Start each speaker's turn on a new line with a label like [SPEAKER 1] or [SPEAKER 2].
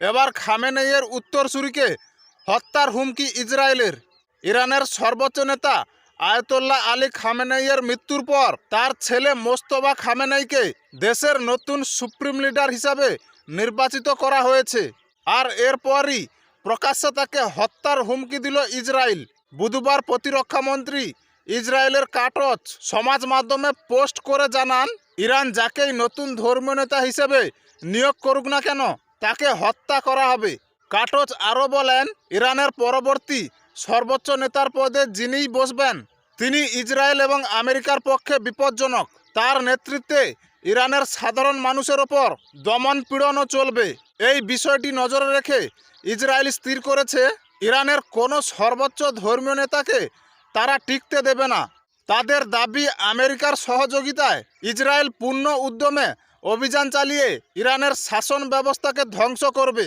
[SPEAKER 1] এবার খামেনেইয়ের উত্তরসূরিকে হত্যার হুমকি ইসরায়েলের। ইরানের সর্বোচ্চ নেতা আয়াতোল্লাহ আলী খামেনেইয়ের মৃত্যুর পর তার ছেলে মোস্তফা খামেনেইকে দেশের নতুন সুপ্রিম লিডার হিসাবে নির্বাচিত করা হয়েছে। আর এরপরই প্রকাশ্যে তাকে হত্যার হুমকি দিল ইসরায়েল। বুধবার প্রতিরক্ষামন্ত্রী ইসরায়েলের কাটজ সমাজ মাধ্যমে পোস্ট করে জানান, ইরান যাকেই নতুন ধর্মীয় নেতা হিসেবে নিয়োগ করুক না কেন তাকে হত্যা করা হবে। কাটজ আরও বলেন, ইরানের পরবর্তী সর্বোচ্চ নেতার পদে যিনিই বসবেন তিনি ইসরায়েল এবং আমেরিকার পক্ষে বিপজ্জনক। তার নেতৃত্বে ইরানের সাধারণ মানুষের ওপর দমন পীড়নও চলবে। এই বিষয়টি নজরে রেখে ইসরায়েল স্থির করেছে, ইরানের কোনো সর্বোচ্চ ধর্মীয় নেতাকে তারা টিকতে দেবে না। তাদের দাবি, আমেরিকার সহযোগিতায় ইসরায়েল পূর্ণ উদ্যমে অভিযান চালিয়ে ইরানের শাসন ব্যবস্থাকে ধ্বংস করবে।